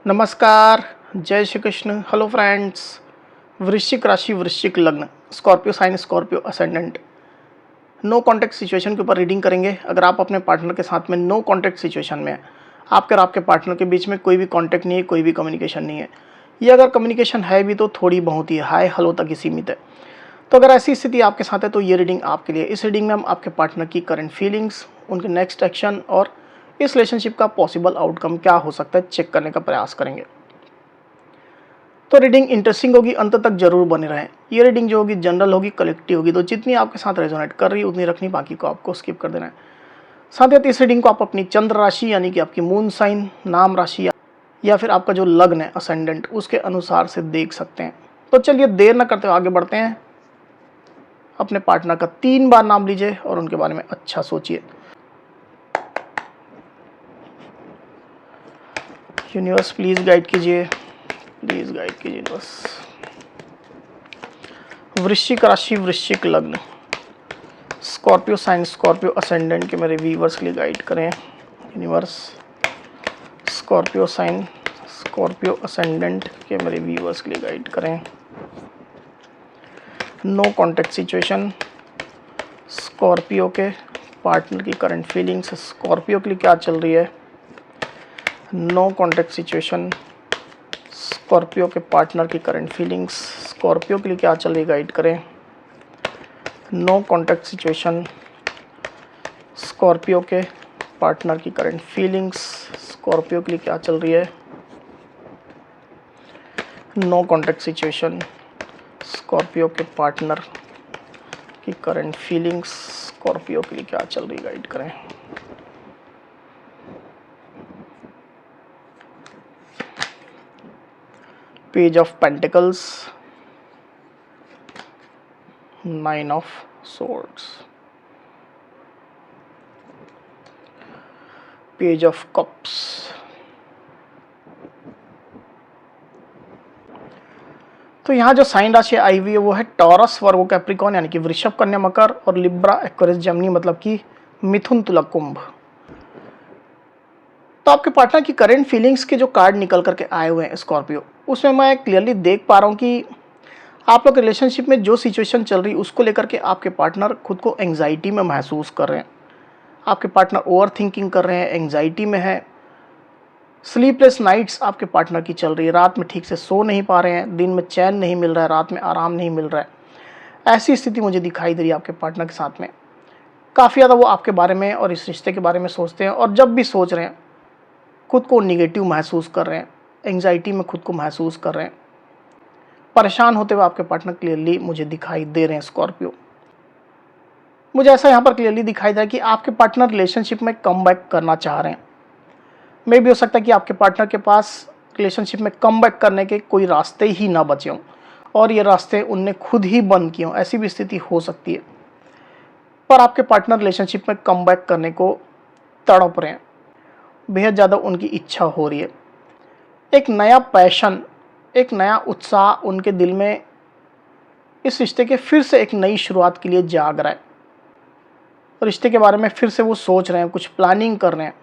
नमस्कार, जय Shri Krishna. Hello friends. वृश्चिक राशि, वृश्चिक लग्न, Scorpio sign, Scorpio ascendant, no contact situation के ऊपर रीडिंग करेंगे। अगर आप अपने पार्टनर के साथ में नो कॉन्टैक्ट सिचुएशन में हैं, आपके और आपके पार्टनर के बीच में कोई भी कॉन्टैक्ट नहीं है, कोई भी कम्युनिकेशन नहीं है, ये अगर कम्युनिकेशन है भी तो थोड़ी बहुत ही हाय हेलो तक ही सीमित है। तो अगर ऐसी स्थिति आपके साथ है तो ये रीडिंग आपके लिए। इस रीडिंग में हम आपके पार्टनर की करंट फीलिंग्स, उनके नेक्स्ट एक्शन और इस रिलेशनशिप का पॉसिबल आउटकम क्या हो सकता है चेक करने का प्रयास करेंगे। तो रीडिंग इंटरेस्टिंग होगी, अंत तक जरूर बने रहें। ये रीडिंग जो होगी जनरल होगी, कलेक्टिव होगी, तो जितनी आपके साथ रेजोनेट कर रही है उतनी रखनी, बाकी को आपको स्किप कर देना है। साथ ही इस रीडिंग को आप अपनी चंद्र राशि यानी कि आपकी मून साइन, नाम राशि या फिर आपका जो लग्न है असेंडेंट, उसके अनुसार से देख सकते हैं। तो चलिए देर न करते हुए आगे बढ़ते हैं। अपने पार्टनर का 3 बार नाम लीजिए और उनके बारे में अच्छा सोचिए। यूनिवर्स प्लीज गाइड कीजिए, प्लीज गाइड कीजिए यूनिवर्स। वृश्चिक राशि, वृश्चिक लग्न, स्कॉर्पियो साइन, स्कॉर्पियो असेंडेंट के मेरे व्यूवर्स के लिए गाइड करें universe. Scorpio sign, Scorpio ascendant के मेरे व्यूवर्स के लिए गाइड करें। नो कॉन्टैक्ट सिचुएशन, स्कॉर्पियो के पार्टनर की करंट फीलिंग्स, स्कॉर्पियो के लिए क्या चल रही है। नो कॉन्टैक्ट सिचुएशन, स्कॉर्पियो के पार्टनर की करंट फीलिंग्स, स्कॉर्पियो के लिए क्या चल रही है गाइड करें। नो कॉन्टैक्ट सिचुएशन, स्कॉर्पियो के पार्टनर की करंट फीलिंग्स, स्कॉर्पियो के लिए क्या चल रही है। नो कॉन्टैक्ट सिचुएशन, स्कॉर्पियो के पार्टनर की करंट फीलिंग्स, स्कॉर्पियो के लिए क्या चल रही है गाइड करें। Page of pentacles, 9 of swords, page of cups. तो यहाँ जो साइन राशि आई हुई है वो है टॉरस, वर्गो, कैप्रिकॉर्न यानी कि वृषभ, कन्या, मकर, और लिब्रा, एक्वेरियस, जेमिनी मतलब कि मिथुन, तुला, कुंभ। तो आपके पार्टनर की करंट फीलिंग्स के जो कार्ड निकल करके आए हुए हैं स्कॉर्पियो, उसमें मैं क्लियरली देख पा रहा हूँ कि आप लोग रिलेशनशिप में जो सिचुएशन चल रही है उसको लेकर के आपके पार्टनर खुद को एंग्जाइटी में महसूस कर रहे हैं। आपके पार्टनर ओवर थिंकिंग कर रहे हैं, एंग्जाइटी में है। स्लीपलेस नाइट्स आपके पार्टनर की चल रही है, रात में ठीक से सो नहीं पा रहे हैं, दिन में चैन नहीं मिल रहा है, रात में आराम नहीं मिल रहा है। ऐसी स्थिति मुझे दिखाई दे रही है आपके पार्टनर के साथ में। काफ़ी ज़्यादा वो आपके बारे में और इस रिश्ते के बारे में सोचते हैं, और जब भी सोच रहे हैं खुद को निगेटिव महसूस कर रहे हैं, एंग्जाइटी में खुद को महसूस कर रहे हैं, परेशान होते हुए आपके पार्टनर क्लियरली मुझे दिखाई दे रहे हैं स्कॉर्पियो। मुझे ऐसा यहाँ पर क्लियरली दिखाई दे रहा है कि आपके पार्टनर रिलेशनशिप में कम बैक करना चाह रहे हैं। मे भी हो सकता है कि आपके पार्टनर के पास रिलेशनशिप में कम बैक करने के कोई रास्ते ही ना बचे हों और ये रास्ते उनने खुद ही बंद किए हों, ऐसी भी स्थिति हो सकती है। पर आपके पार्टनर रिलेशनशिप में कम बैक करने को तड़प रहे हैं, बेहद ज़्यादा उनकी इच्छा हो रही है। एक नया पैशन, एक नया उत्साह उनके दिल में इस रिश्ते के फिर से एक नई शुरुआत के लिए जाग रहा है। रिश्ते के बारे में फिर से वो सोच रहे हैं, कुछ प्लानिंग कर रहे हैं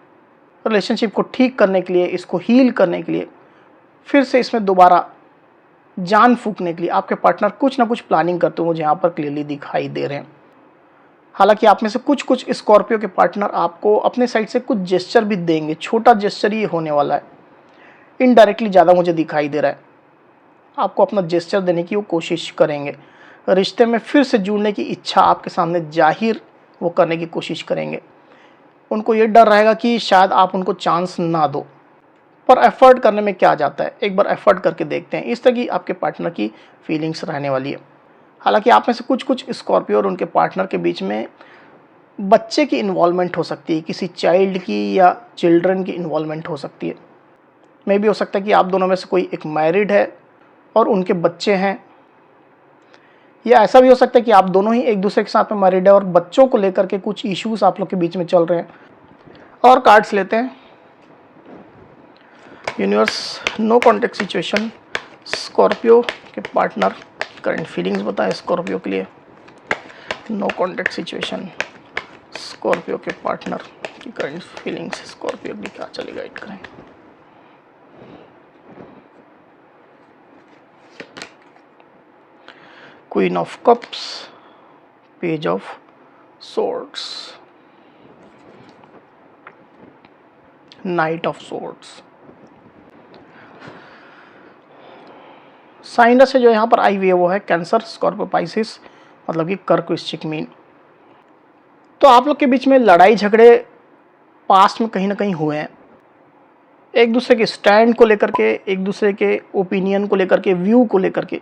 रिलेशनशिप को ठीक करने के लिए, इसको हील करने के लिए, फिर से इसमें दोबारा जान फूंकने के लिए आपके पार्टनर कुछ ना कुछ प्लानिंग करते हुए मुझे यहाँ पर क्लियरली दिखाई दे रहे हैं। हालांकि आप में से कुछ स्कॉर्पियो के पार्टनर आपको अपने साइड से कुछ जेस्चर भी देंगे, छोटा जेस्चर ही होने वाला है, इनडायरेक्टली ज़्यादा मुझे दिखाई दे रहा है। आपको अपना जेस्चर देने की वो कोशिश करेंगे, रिश्ते में फिर से जुड़ने की इच्छा आपके सामने जाहिर वो करने की कोशिश करेंगे। उनको ये डर रहेगा कि शायद आप उनको चांस ना दो, पर एफर्ट करने में क्या जाता है, एक बार एफर्ट करके देखते हैं। इस तरह की आपके पार्टनर की फीलिंग्स रहने वाली है। हालांकि आप में से कुछ स्कॉर्पियो और उनके पार्टनर के बीच में बच्चे की इन्वॉल्वमेंट हो सकती है, किसी चाइल्ड की या चिल्ड्रन की इन्वॉल्वमेंट हो सकती है। मे भी हो सकता है कि आप दोनों में से कोई एक मैरिड है और उनके बच्चे हैं, या ऐसा भी हो सकता है कि आप दोनों ही एक दूसरे के साथ में मैरिड है और बच्चों को लेकर के कुछ इश्यूज आप लोग के बीच में चल रहे हैं। और कार्ड्स लेते हैं। Universe, no contact situation, Scorpio के पार्टनर करंट फीलिंग्स बताएं स्कॉर्पियो के लिए। नो कॉन्टैक्ट सिचुएशन, स्कॉर्पियो के पार्टनर की करंट फीलिंग्स, स्कॉर्पियो की क्या चले गाइड करें। Queen of cups, page of swords, knight of swords। Sign से जो यहाँ पर आई हुई है वो है कैंसर, स्कॉर्पियो, पाइसिस, मतलब कि कर्क, वृश्चिक, मीन। तो आप लोग के बीच में लड़ाई झगड़े पास्ट में कहीं ना कहीं हुए हैं, एक दूसरे के स्टैंड को लेकर के, एक दूसरे के ओपिनियन को लेकर के, व्यू को लेकर के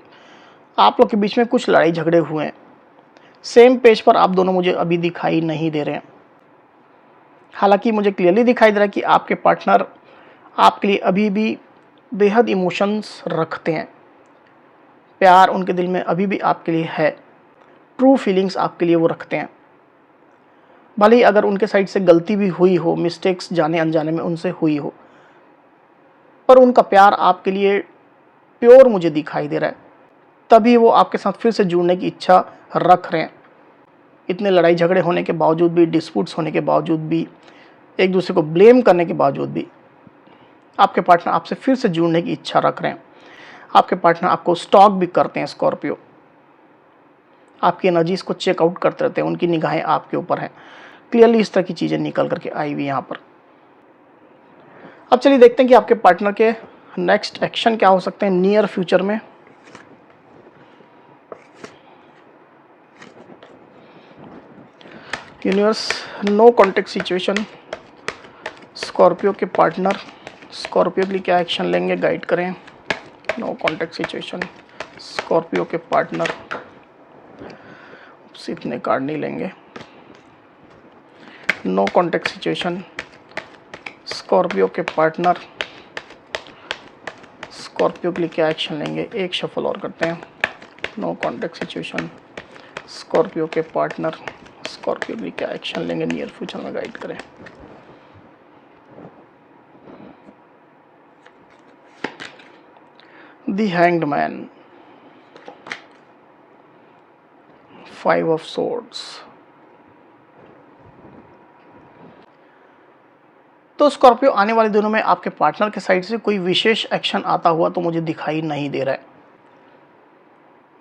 आप लोग के बीच में कुछ लड़ाई झगड़े हुए हैं। सेम पेज पर आप दोनों मुझे अभी दिखाई नहीं दे रहे हैं। हालांकि मुझे क्लियरली दिखाई दे रहा है कि आपके पार्टनर आपके लिए अभी भी बेहद इमोशंस रखते हैं, प्यार उनके दिल में अभी भी आपके लिए है, ट्रू फीलिंग्स आपके लिए वो रखते हैं। भले ही अगर उनके साइड से गलती भी हुई हो, मिस्टेक्स जाने अनजाने में उनसे हुई हो, पर उनका प्यार आपके लिए प्योर मुझे दिखाई दे रहा है, तभी वो आपके साथ फिर से जुड़ने की इच्छा रख रहे हैं। इतने लड़ाई झगड़े होने के बावजूद भी, डिस्प्यूट्स होने के बावजूद भी, एक दूसरे को ब्लेम करने के बावजूद भी आपके पार्टनर आपसे फिर से जुड़ने की इच्छा रख रहे हैं। आपके पार्टनर आपको स्टॉक भी करते हैं स्कॉर्पियो, आपकी एनर्जीज को चेकआउट करते रहते हैं, उनकी निगाहें आपके ऊपर हैं। क्लियरली इस तरह की चीज़ें निकल करके आई हुई यहाँ पर। अब चलिए देखते हैं कि आपके पार्टनर के नेक्स्ट एक्शन क्या हो सकते हैं नियर फ्यूचर में। Universe, no contact situation, Scorpio के पार्टनर स्कॉर्पियो के लिए क्या एक्शन लेंगे, गाइड करें। नो कॉन्टेक्ट सिचुएशन, स्कॉर्पियो के पार्टनर, इतने कार्ड नहीं लेंगे। नो कॉन्टेक्ट सिचुएशन, स्कॉर्पियो के पार्टनर स्कॉर्पियो के लिए क्या एक्शन लेंगे, एक शफल और करते हैं। नो कॉन्टेक्ट सिचुएशन, स्कॉर्पियो के पार्टनर स्कॉर्पियो के लिए क्या एक्शन लेंगे नियर फ्यूचर में, गाइड करें। The hanged man, 5 of swords. तो स्कॉर्पियो आने वाले दिनों में आपके पार्टनर के साइड से कोई विशेष एक्शन आता हुआ तो मुझे दिखाई नहीं दे रहा है,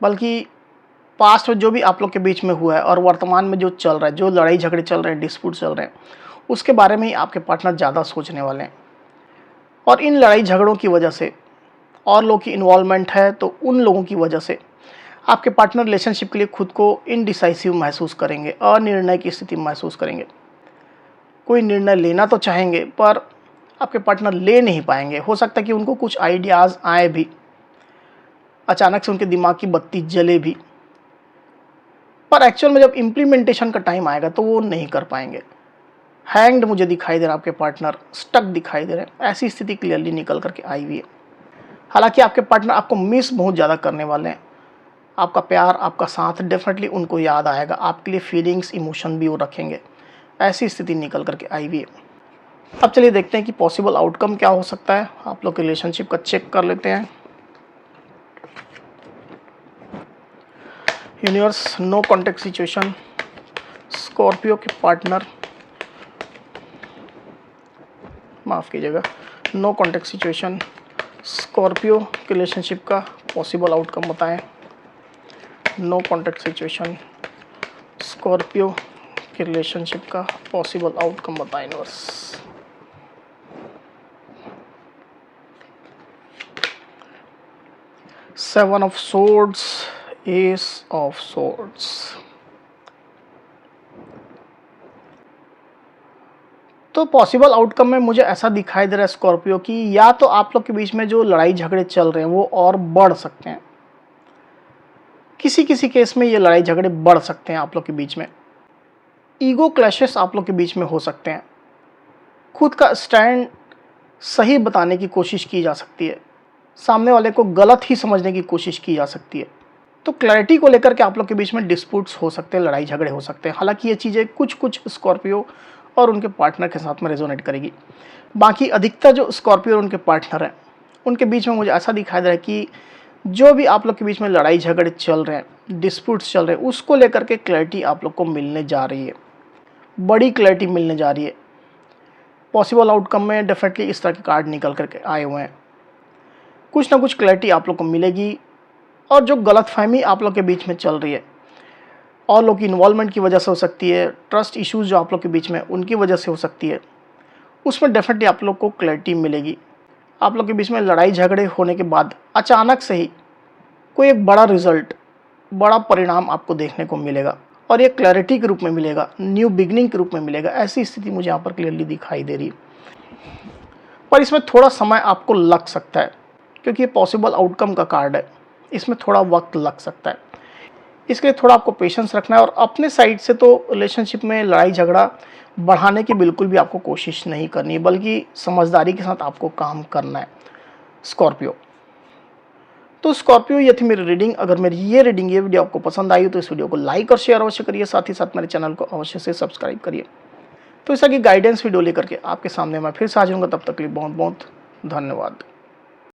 बल्कि पास्ट में जो भी आप लोग के बीच में हुआ है और वर्तमान में जो चल रहा है, जो लड़ाई झगड़े चल रहे हैं, डिस्प्यूट चल रहे हैं, उसके बारे में ही आपके पार्टनर ज़्यादा सोचने वाले हैं। और इन लड़ाई झगड़ों की वजह से और लोगों की इन्वॉल्वमेंट है, तो उन लोगों की वजह से आपके पार्टनर रिलेशनशिप के लिए खुद को इनडिसाइसिव महसूस करेंगे, अनिर्णय की स्थिति महसूस करेंगे। कोई निर्णय लेना तो चाहेंगे पर आपके पार्टनर ले नहीं पाएंगे। हो सकता है कि उनको कुछ आइडियाज़ आए भी, अचानक से उनके दिमाग की बत्ती जले भी, पर एक्चुअल में जब इम्प्लीमेंटेशन का टाइम आएगा तो वो नहीं कर पाएंगे। हैंग्ड मुझे दिखाई दे रहा है, आपके पार्टनर स्टक दिखाई दे रहे हैं, ऐसी स्थिति क्लियरली निकल करके आई हुई है। हालांकि आपके पार्टनर आपको मिस बहुत ज़्यादा करने वाले हैं, आपका प्यार, आपका साथ डेफिनेटली उनको याद आएगा, आपके लिए फीलिंग्स, इमोशन भी वो रखेंगे। ऐसी स्थिति निकल करके आई हुई है। अब चलिए देखते हैं कि पॉसिबल आउटकम क्या हो सकता है। आप लोग के रिलेशनशिप का चेक कर लेते हैं। Universe, no contact situation, Scorpio के पार्टनर, माफ़ कीजिएगा, नो कॉन्टेक्ट सिचुएशन, स्कॉर्पियो के रिलेशनशिप का पॉसिबल आउटकम बताएं। नो कॉन्टेक्ट सिचुएशन, स्कॉर्पियो के रिलेशनशिप का पॉसिबल आउटकम बताएं universe. Seven of swords, ace of swords. तो पॉसिबल आउटकम में मुझे ऐसा दिखाई दे रहा है स्कॉर्पियो की, या तो आप लोग के बीच में जो लड़ाई झगड़े चल रहे हैं वो और बढ़ सकते हैं, किसी किसी केस में ये लड़ाई झगड़े बढ़ सकते हैं आप लोग के बीच में। ईगो क्लैशेस आप लोग के बीच में हो सकते हैं, खुद का स्टैंड सही बताने की कोशिश की जा सकती है, सामने वाले को गलत ही समझने की कोशिश की जा सकती है। तो क्लैरिटी को लेकर के आप लोग के बीच में डिस्प्यूट्स हो सकते हैं, लड़ाई झगड़े हो सकते हैं। हालांकि ये चीज़ें कुछ कुछ स्कॉर्पियो और उनके पार्टनर के साथ में रेजोनेट करेगी। बाकी अधिकतर जो स्कॉर्पियो और उनके पार्टनर हैं उनके बीच में मुझे ऐसा दिखाई दे रहा है कि जो भी आप लोग के बीच में लड़ाई झगड़े चल रहे हैं, डिस्प्यूट्स चल रहे हैं, उसको लेकर के क्लैरिटी आप लोग को मिलने जा रही है, बड़ी क्लैरिटी मिलने जा रही है। पॉसिबल आउटकम में डेफिनेटली इस तरह के कार्ड निकल करके आए हुए हैं। कुछ ना कुछ क्लैरिटी आप लोग को मिलेगी, और जो गलतफहमी आप लोग के बीच में चल रही है और लोग की इन्वॉल्वमेंट की वजह से हो सकती है, ट्रस्ट इश्यूज जो आप लोग के बीच में उनकी वजह से हो सकती है, उसमें डेफिनेटली आप लोग को क्लैरिटी मिलेगी। आप लोग के बीच में लड़ाई झगड़े होने के बाद अचानक से ही कोई एक बड़ा रिजल्ट, बड़ा परिणाम आपको देखने को मिलेगा और ये क्लैरिटी के रूप में मिलेगा, न्यू बिगनिंग के रूप में मिलेगा। ऐसी स्थिति मुझे यहाँ पर क्लियरली दिखाई दे रही है, पर इसमें थोड़ा समय आपको लग सकता है क्योंकि ये पॉसिबल आउटकम का कार्ड है, इसमें थोड़ा वक्त लग सकता है। इसके लिए थोड़ा आपको पेशेंस रखना है और अपने साइड से तो रिलेशनशिप में लड़ाई झगड़ा बढ़ाने की बिल्कुल भी आपको कोशिश नहीं करनी है, बल्कि समझदारी के साथ आपको काम करना है स्कॉर्पियो। तो स्कॉर्पियो, ये थी मेरी रीडिंग। अगर मेरी ये वीडियो आपको पसंद आई तो इस वीडियो को लाइक और शेयर अवश्य करिए, साथ ही साथ मेरे चैनल को अवश्य से सब्सक्राइब करिए। तो इस तरह की गाइडेंस वीडियो लेकर के आपके सामने मैं फिर से हाजिर हूँगा, तब तक के लिए बहुत बहुत धन्यवाद।